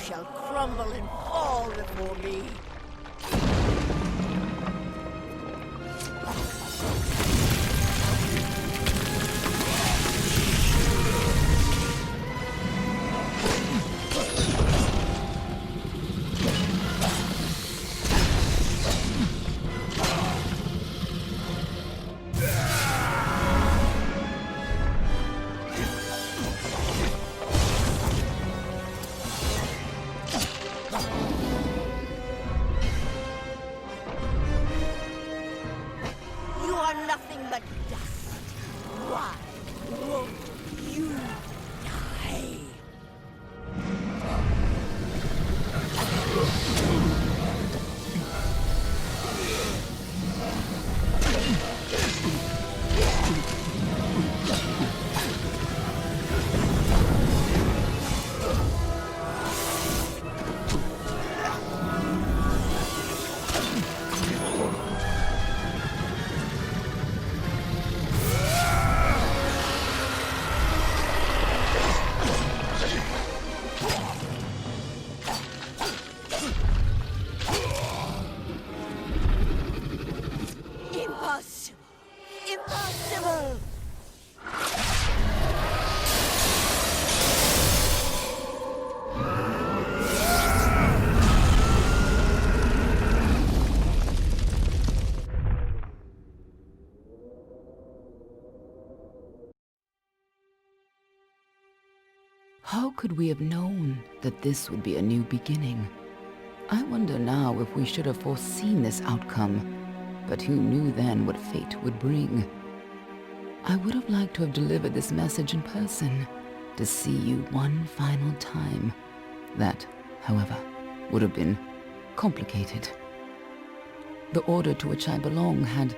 Shall crumble and fall before me. Nothing but dust. Why won't you die? Impossible! How could we have known that this would be a new beginning? I wonder now if we should have foreseen this outcome, but who knew then what fate would bring? I would have liked to have delivered this message in person, to see you one final time. That, however, would have been complicated. The order to which I belong had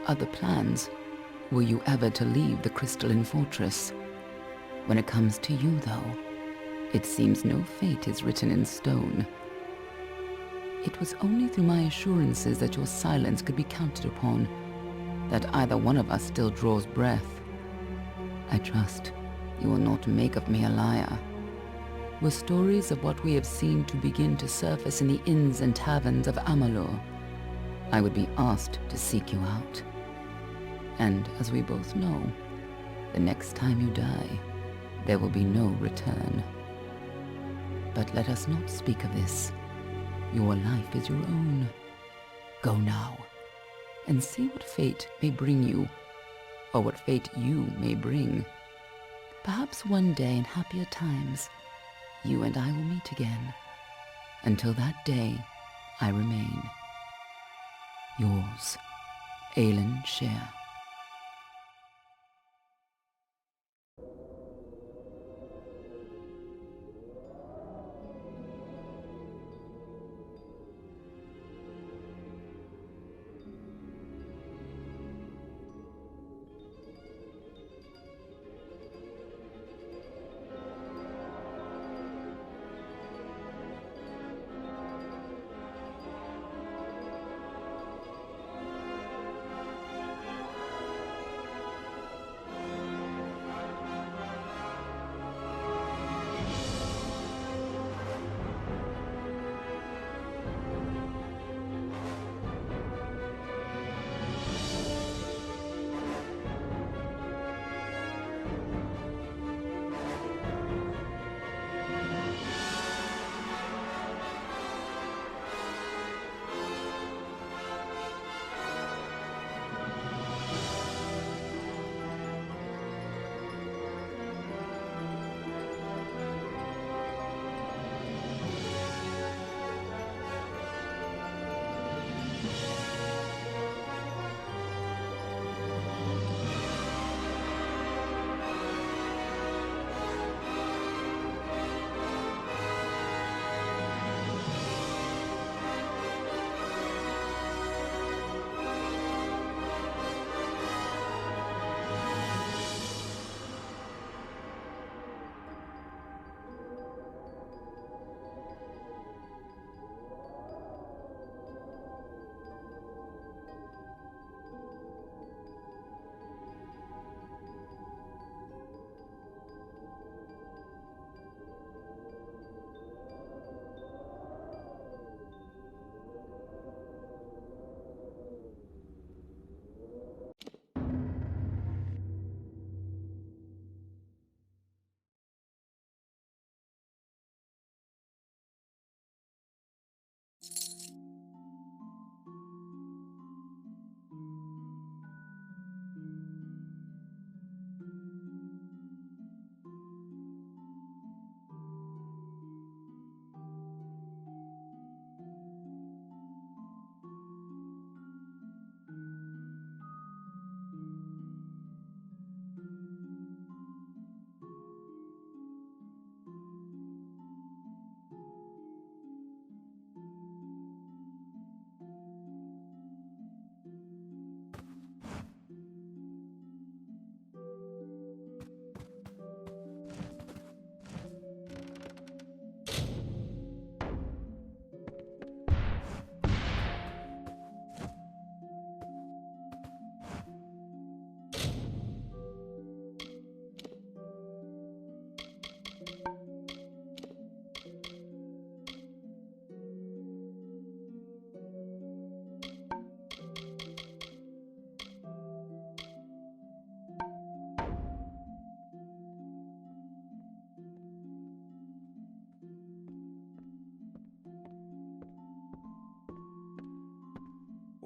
other plans. Were you ever to leave the crystalline fortress? When it comes to you, though, it seems no fate is written in stone. It was only through my assurances that your silence could be counted upon that either one of us still draws breath. I trust you will not make of me a liar. Were stories of what we have seen to begin to surface in the inns and taverns of Amalur, I would be asked to seek you out. And as we both know, the next time you die, there will be no return. But let us not speak of this. Your life is your own. Go now, and see what fate may bring you, or what fate you may bring. Perhaps one day in happier times, you and I will meet again. Until that day, I remain yours, Aelin Share.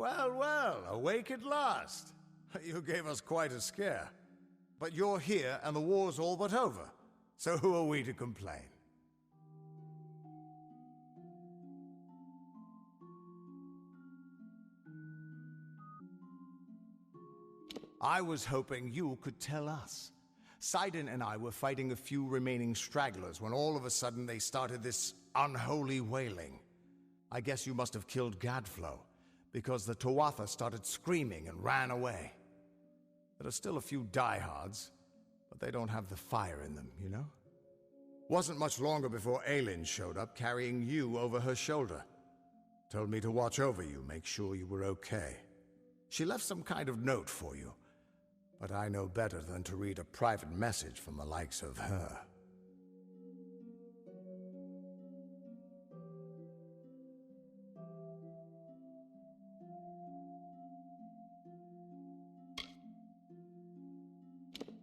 Well, well, awake at last. You gave us quite a scare. But you're here and the war's all but over. So who are we to complain? I was hoping you could tell us. Sidon and I were fighting a few remaining stragglers when all of a sudden they started this unholy wailing. I guess you must have killed Gadflow, because the Tuatha started screaming and ran away. There are still a few diehards, but they don't have the fire in them, you know? Wasn't much longer before Aelin showed up, carrying you over her shoulder. Told me to watch over you, make sure you were okay. She left some kind of note for you, but I know better than to read a private message from the likes of her.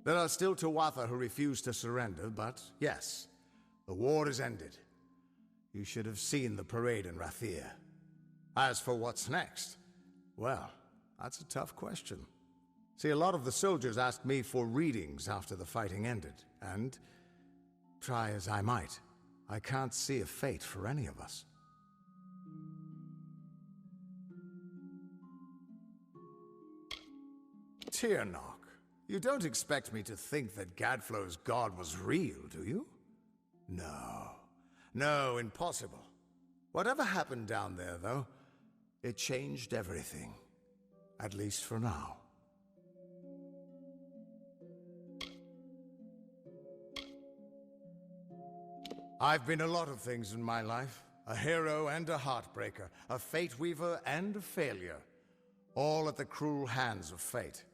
There are still Tuatha who refuse to surrender, but yes, the war is ended. You should have seen the parade in Rathir. As for what's next, well, that's a tough question. See, a lot of the soldiers asked me for readings after the fighting ended, and try as I might, I can't see a fate for any of us. Tyrnok, you don't expect me to think that Gadflow's god was real, do you? No. No, impossible. Whatever happened down there, though, it changed everything. At least for now. I've been a lot of things in my life. A hero and a heartbreaker. A fate weaver and a failure. All at the cruel hands of fate.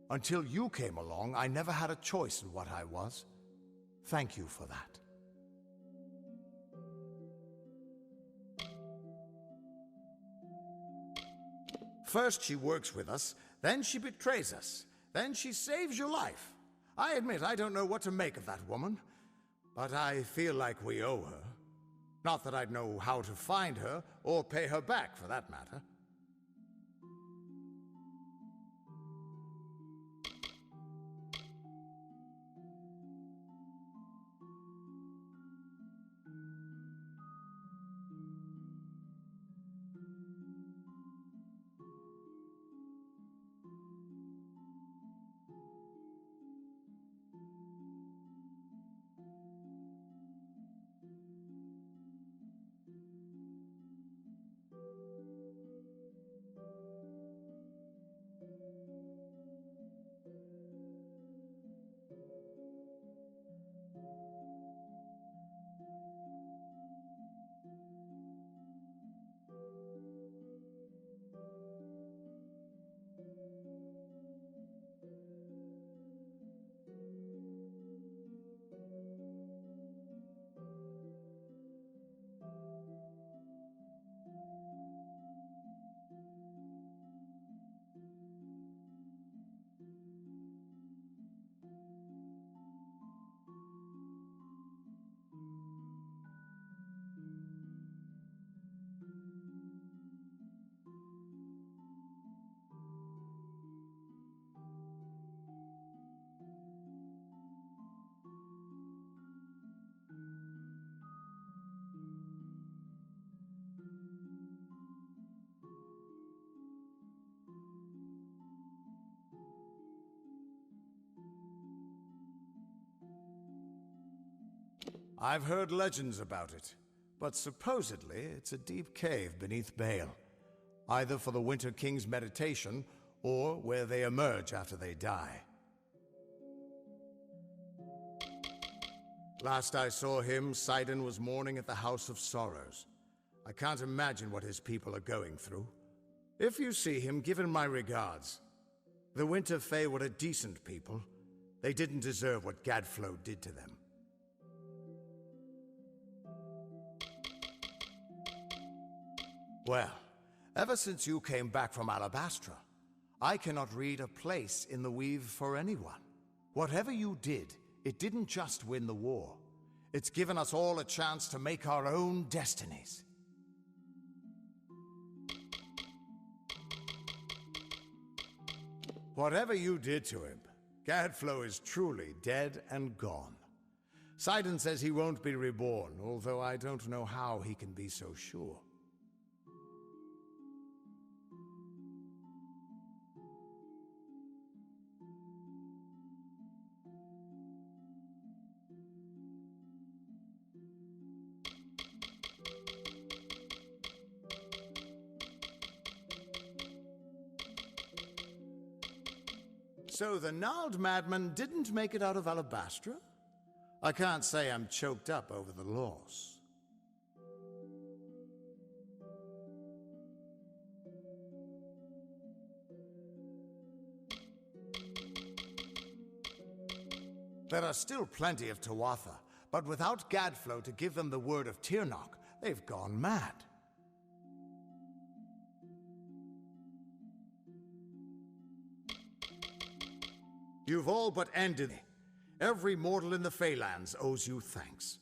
Until you came along, I never had a choice in what I was. Thank you for that. First she works with us, then she betrays us, then she saves your life. I admit I don't know what to make of that woman, but I feel like we owe her. Not that I'd know how to find her, or pay her back for that matter. I've heard legends about it, but supposedly it's a deep cave beneath Bale, either for the Winter King's meditation or where they emerge after they die. Last I saw him, Sidon was mourning at the House of Sorrows. I can't imagine what his people are going through. If you see him, give him my regards. The Winter Fae were a decent people. They didn't deserve what Gadflow did to them. Well, ever since you came back from Alabastra, I cannot read a place in the Weave for anyone. Whatever you did, it didn't just win the war. It's given us all a chance to make our own destinies. Whatever you did to him, Gadflow is truly dead and gone. Sidon says he won't be reborn, although I don't know how he can be so sure. So the gnarled madman didn't make it out of Alabastra? I can't say I'm choked up over the loss. There are still plenty of Tuatha, but without Gadflow to give them the word of Tirnoch, they've gone mad. You've all but ended it. Every mortal in the Feylands owes you thanks.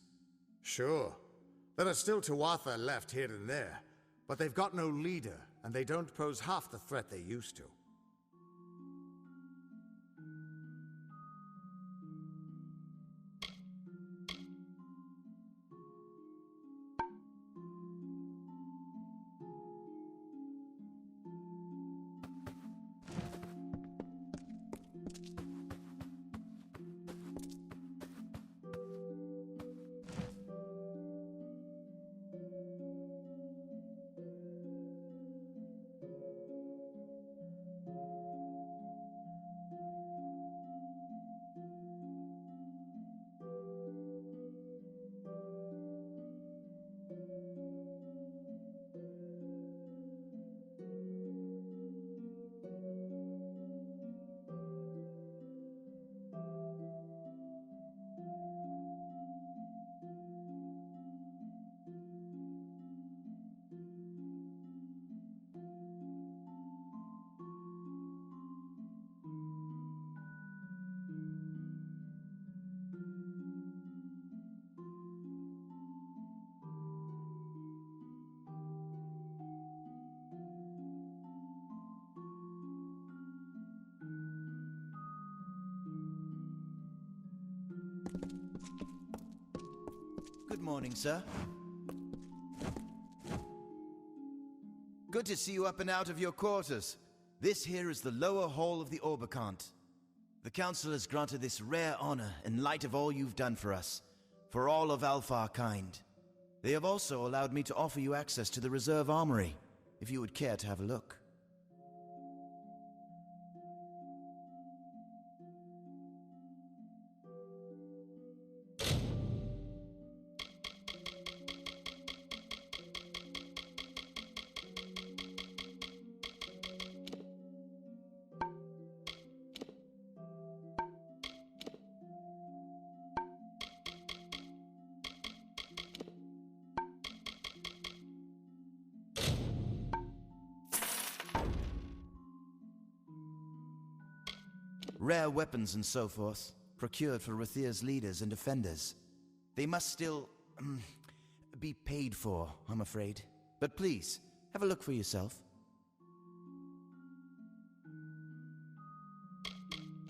Sure, there are still Tuatha left here and there, but they've got no leader, and they don't pose half the threat they used to. Good morning, sir. Good to see you up and out of your quarters. This here is the lower hall of the Orbicant. The Council has granted this rare honor in light of all you've done for us, for all of Alfar kind. They have also allowed me to offer you access to the Reserve Armory, if you would care to have a look. Rare weapons and so forth, procured for Rathir's leaders and defenders. They must still be paid for, I'm afraid. But please, have a look for yourself.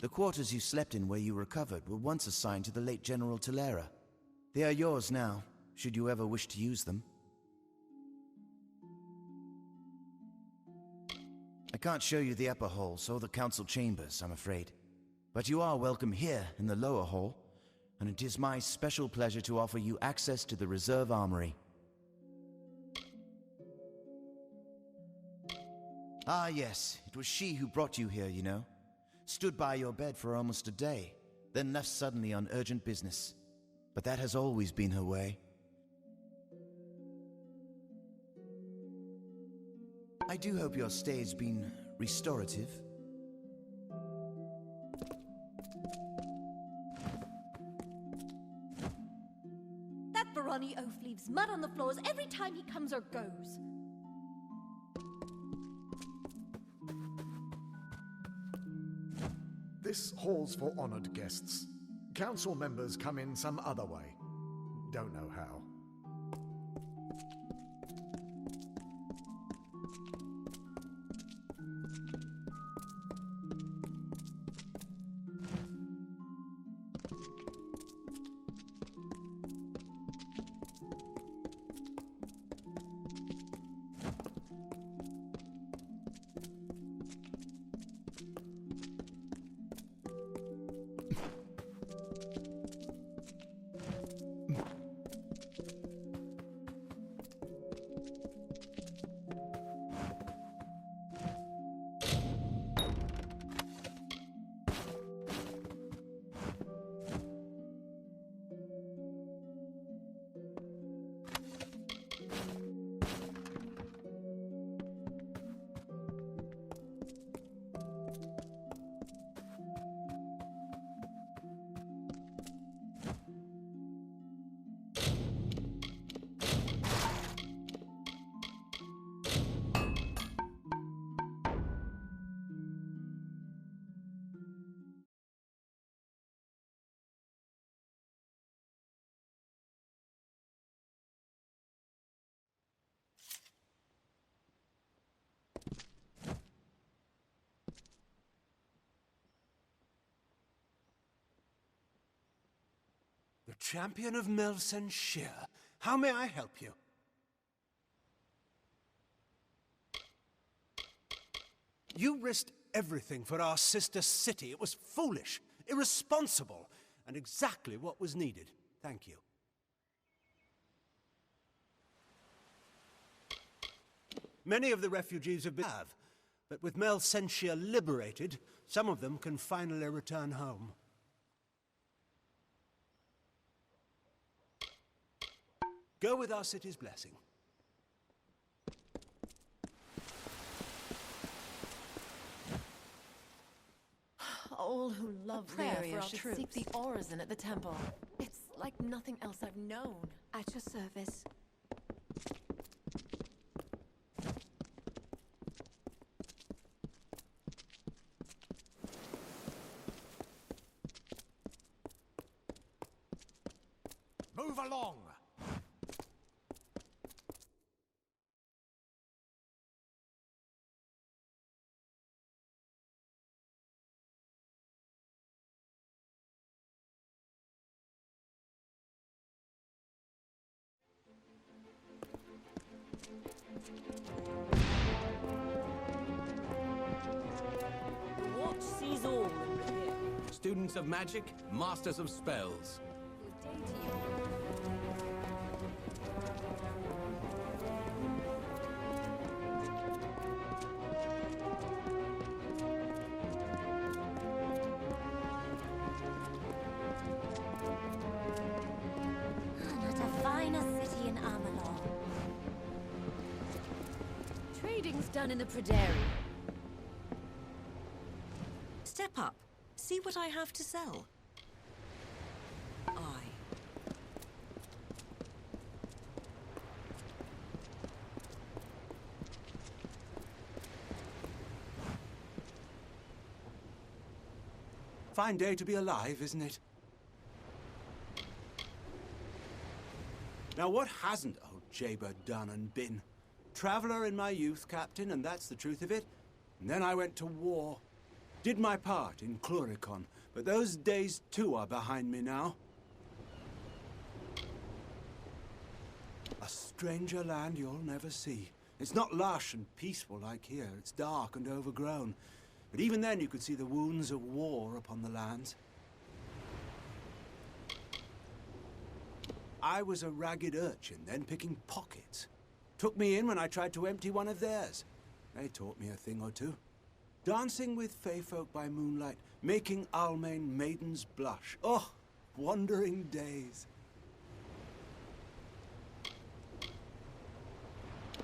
The quarters you slept in where you recovered were once assigned to the late General Talera. They are yours now, should you ever wish to use them. I can't show you the upper halls or the council chambers, I'm afraid. But you are welcome here in the lower hall, and it is my special pleasure to offer you access to the Reserve Armory. Ah yes, it was she who brought you here, you know. Stood by your bed for almost a day, then left suddenly on urgent business. But that has always been her way. I do hope your stay has been restorative. That Barani oaf leaves mud on the floors every time he comes or goes. This hall's for honored guests. Council members come in some other way. Don't know how. Champion of Melsenshire. How may I help you? You risked everything for our sister city. It was foolish, irresponsible, and exactly what was needed. Thank you. Many of the refugees have been, but with Melsenshire liberated, some of them can finally return home. Go with our city's blessing. All who love prayer Lyria should seek the Orison at the temple. It's like nothing else I've known. At your service. Move along! The watch sees all in here. Students of magic, masters of spells. Good day to you. Not a finer city in Amalur. Trading's done in the Pradaria. Step up. See what I have to sell. Aye. Fine day to be alive, isn't it? Now, what hasn't old Jaber done and been? Traveller in my youth, Captain, and that's the truth of it. And then I went to war. Did my part in Cluricon, but those days too are behind me now. A stranger land you'll never see. It's not lush and peaceful like here. It's dark and overgrown. But even then you could see the wounds of war upon the lands. I was a ragged urchin then, picking pockets. Took me in when I tried to empty one of theirs. They taught me a thing or two. Dancing with fey folk by moonlight, making Almain maidens blush. Oh, wandering days.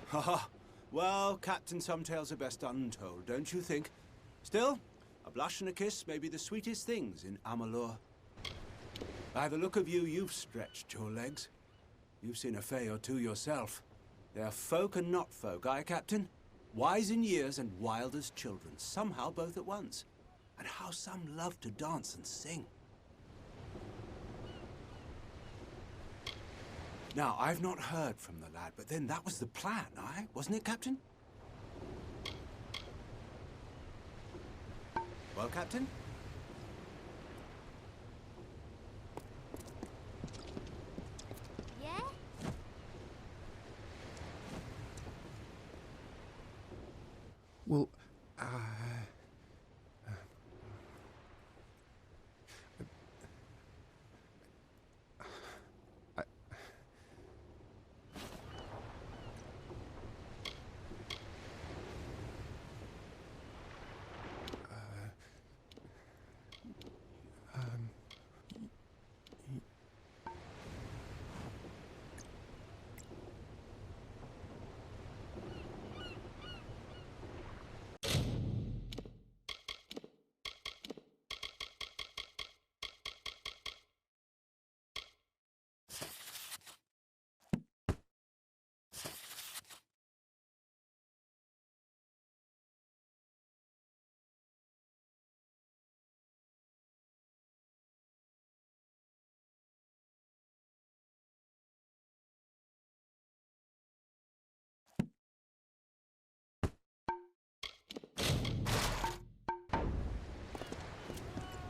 Haha. Well, Captain, some tales are best untold, don't you think? Still, a blush and a kiss may be the sweetest things in Amalur. By the look of you, you've stretched your legs. You've seen a fey or two yourself. They're folk and not folk, aye, Captain? Wise in years and wild as children, somehow both at once. And how some love to dance and sing. Now, I've not heard from the lad, but then that was the plan, aye? Wasn't it, Captain? Well, Captain? Yeah? Well,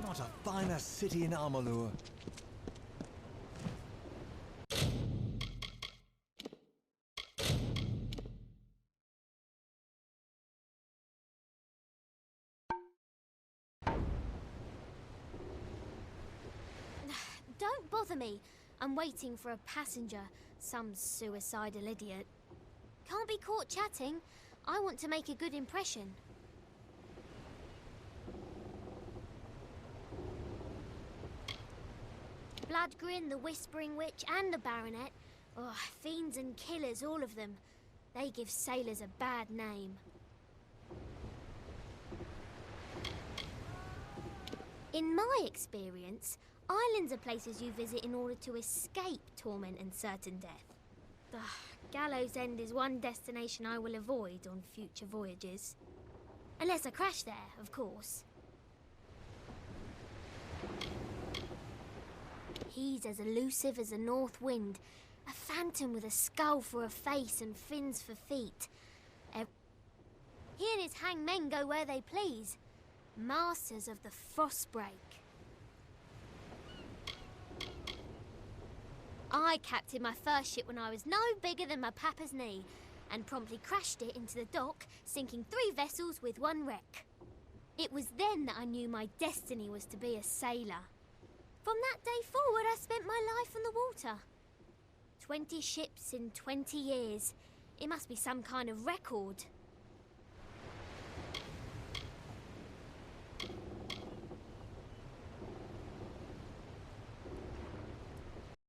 Not a finer city in Amalur. don't bother me. I'm waiting for a passenger, some suicidal idiot. Can't be caught chatting. I want to make a good impression. Bloodgrin, the Whispering Witch, and the Baronet. Oh, fiends and killers, all of them. They give sailors a bad name. In my experience, islands are places you visit in order to escape torment and certain death. The Gallows End is one destination I will avoid on future voyages. Unless I crash there, of course. He's as elusive as a north wind, a phantom with a skull for a face and fins for feet. He and his hangmen go where they please, masters of the Frostbreak. I captained my first ship when I was no bigger than my papa's knee, and promptly crashed it into the dock, sinking 3 vessels with 1 wreck. It was then that I knew my destiny was to be a sailor. From that day forward, I spent my life on the water. 20 ships in 20 years. It must be some kind of record.